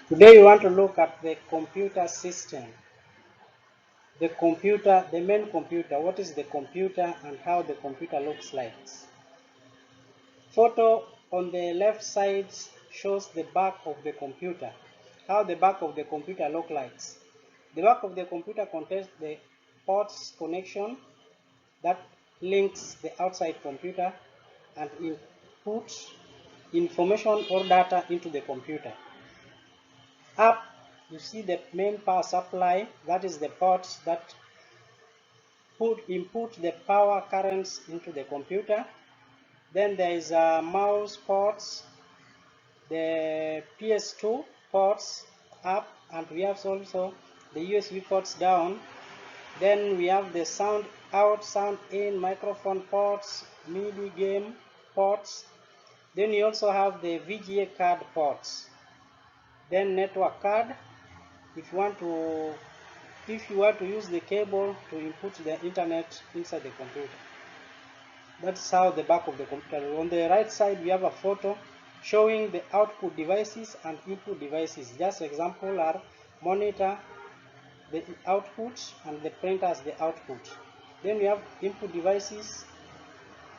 Today we want to look at the computer system. The main computer, what is the computer and how the computer looks like. Photo on the left side shows the back of the computer, how the back of the computer looks like. The back of the computer contains the ports connection that links the outside computer and inputs information or data into the computer. Up, you see the main power supply, that is the ports that input the power currents into the computer. Then there is a mouse ports, the PS2 ports up, and we have also the USB ports down. Then we have the sound out, sound in, microphone ports, MIDI game ports. Then you also have the VGA card ports. Then network card, if you want to use the cable to input the internet inside the computer. That's how the back of the computer. On the right side we have a photo showing the output devices and input devices. Just example are monitor, the output, and the printer as the output. Then we have input devices,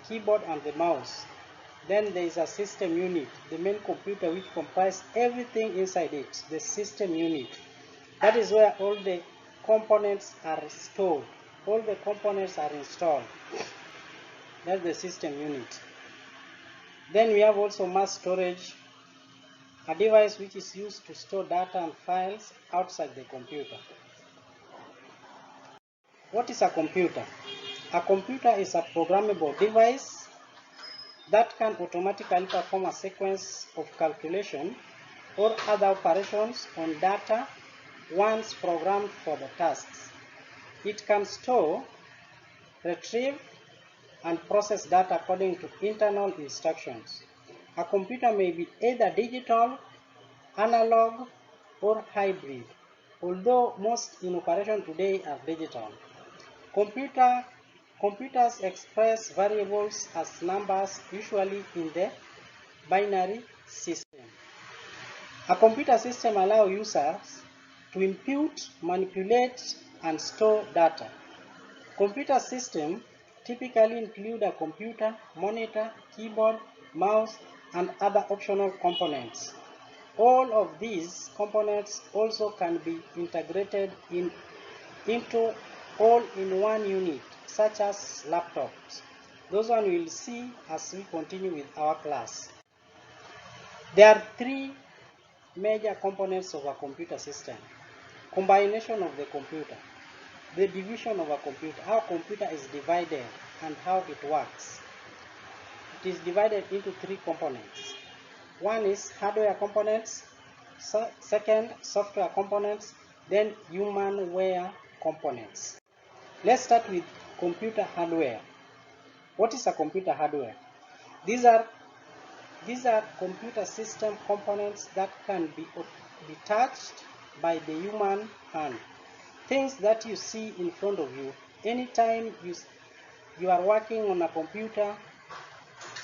keyboard, and the mouse. Then there is a system unit, the main computer, which comprises everything inside it, the system unit. That is where all the components are stored, all the components are installed. That's the system unit. Then we have also mass storage, a device which is used to store data and files outside the computer. What is a computer? A computer is a programmable device that can automatically perform a sequence of calculation or other operations on data once programmed for the tasks. It can store, retrieve, and process data according to internal instructions. A computer may be either digital, analog, or hybrid, although most in operation today are digital. Computers express variables as numbers, usually in the binary system. A computer system allows users to input, manipulate, and store data. Computer systems typically include a computer, monitor, keyboard, mouse, and other optional components. All of these components also can be integrated into all-in-one unit, such as laptops. Those one we will see as we continue with our class. There are three major components of a computer system: combination of the computer, the division of a computer, how a computer is divided and how it works. It is divided into three components. One is hardware components, second software components, then humanware components. Let's start with computer hardware. What is a computer hardware? These are computer system components that can be touched by the human hand. Things that you see in front of you. Anytime you are working on a computer,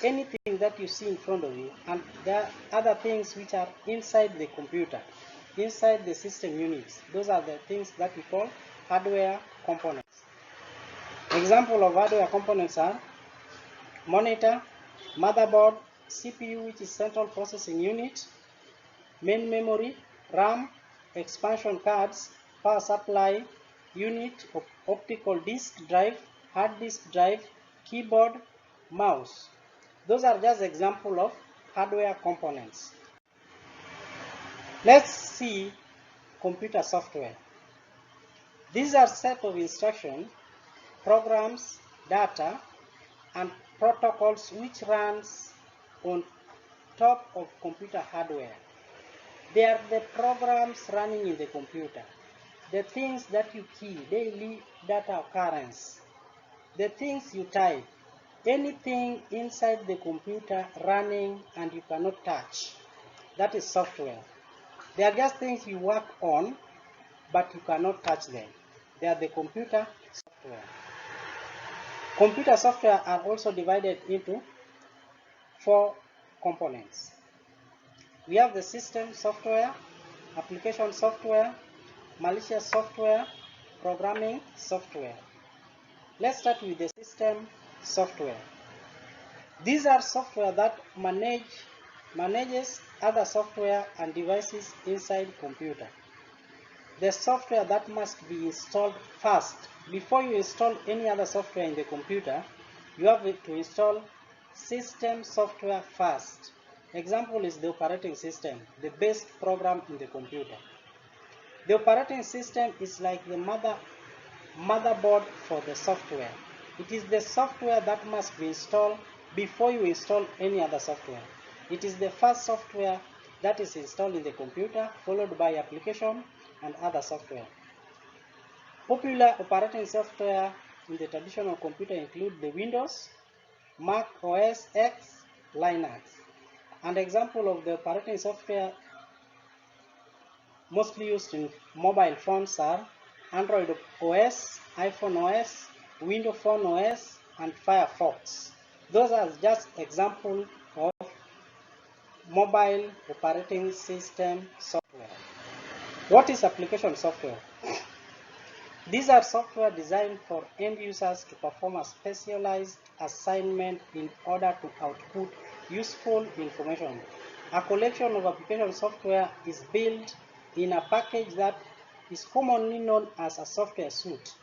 anything that you see in front of you, and there are other things which are inside the computer, inside the system units. Those are the things that we call hardware components. Example of hardware components are monitor, motherboard, CPU, which is central processing unit, main memory, RAM, expansion cards, power supply unit, optical disk drive, hard disk drive, keyboard, mouse. Those are just examples of hardware components. Let's see computer software. These are set of instructions, programs, data, and protocols which runs on top of computer hardware. They are the programs running in the computer, the things that you key, daily data occurrence, the things you type, anything inside the computer running and you cannot touch. That is software. They are just things you work on, but you cannot touch them. They are the computer software. Computer software are also divided into four components. We have the system software, application software, malicious software, programming software. Let's start with the system software. These are software that manages other software and devices inside computer. The software that must be installed first. Before you install any other software in the computer, you have to install system software first. Example is the operating system, the base program in the computer. The operating system is like the motherboard for the software. It is the software that must be installed before you install any other software. It is the first software that is installed in the computer, followed by application and other software. Popular operating software in the traditional computer include the Windows, Mac OS X, Linux. An example of the operating software mostly used in mobile phones are Android OS, iPhone OS, Windows Phone OS, and Firefox. Those are just examples of mobile operating system software. What is application software? These are software designed for end users to perform a specialized assignment in order to output useful information. A collection of application software is built in a package that is commonly known as a software suite.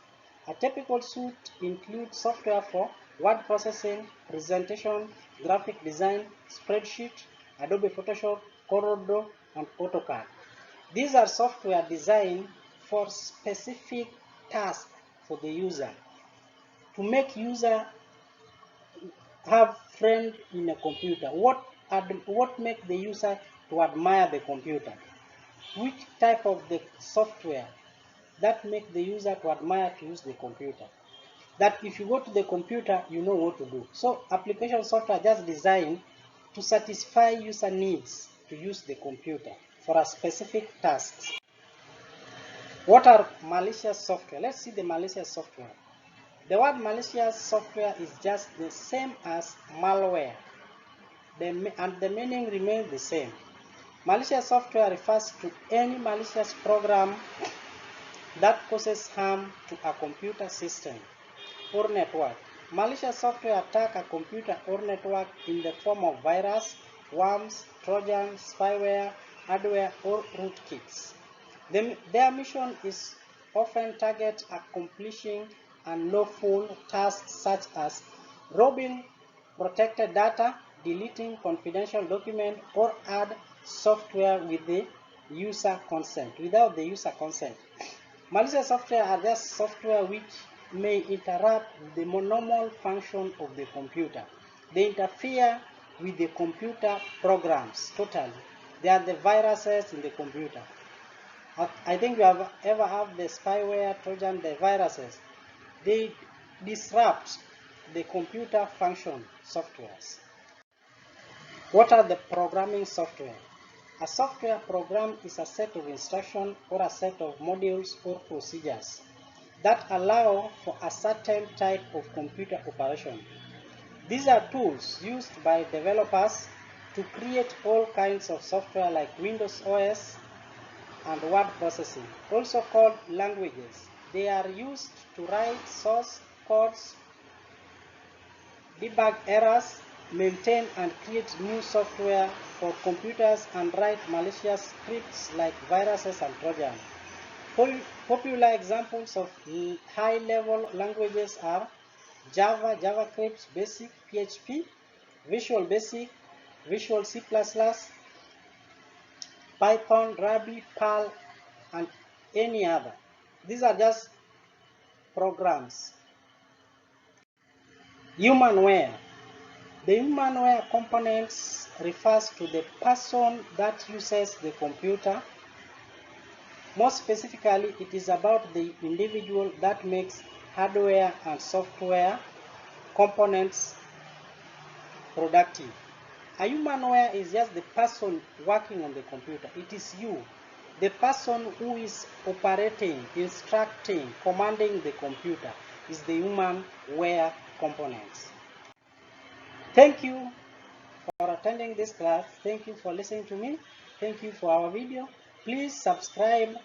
A typical suite includes software for word processing, presentation, graphic design, spreadsheet, Adobe Photoshop, Corel, and AutoCAD. These are software designed for specific tasks for the user. To make user have friend in a computer. What make the user to admire the computer? Which type of the software that make the user to admire to use the computer? That if you go to the computer, you know what to do. So application software just designed to satisfy user needs to use the computer for a specific tasks. What are malicious software? Let's see the malicious software. The word malicious software is just the same as malware, and the meaning remains the same. Malicious software refers to any malicious program that causes harm to a computer system or network. Malicious software attack a computer or network in the form of virus, worms, trojans, spyware, hardware, or rootkits. Their mission is often target accomplishing unlawful tasks such as robbing protected data, deleting confidential documents, or add software with the user consent, without the user consent. Malicious software are just software which may interrupt the normal function of the computer. They interfere with the computer programs totally. They are the viruses in the computer. I think you have ever had the spyware, trojan, the viruses. They disrupt the computer function softwares. What are the programming software? A software program is a set of instructions or a set of modules or procedures that allow for a certain type of computer operation. These are tools used by developers to create all kinds of software like Windows OS and word processing, also called languages. They are used to write source codes, debug errors, maintain and create new software for computers, and write malicious scripts like viruses and trojans. Popular examples of high-level languages are Java, JavaScript, Basic, PHP, Visual Basic, Visual C++, Python, Ruby, Perl, and any other. These are just programs. Humanware. The humanware components refers to the person that uses the computer. More specifically, it is about the individual that makes hardware and software components productive. A humanware is just the person working on the computer. It is you, the person who is operating, instructing, commanding the computer is the humanware components. Thank you for attending this class. Thank you for listening to me. Thank you for our video. Please subscribe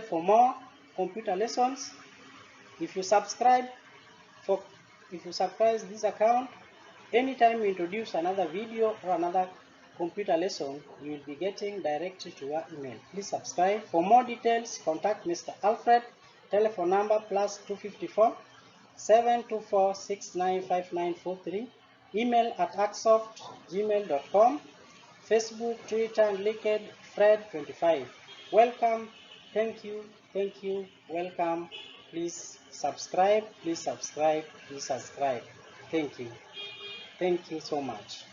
for more computer lessons. If you subscribe this account, anytime we introduce another video or another computer lesson, you will be getting directly to your email. Please subscribe. For more details, contact Mr. Alfred. Telephone number +254 724 695943. Email at axoft@gmail.com. Facebook, Twitter, and LinkedIn, Fred25. Welcome. Thank you. Welcome. Please subscribe. Thank you. Thank you so much.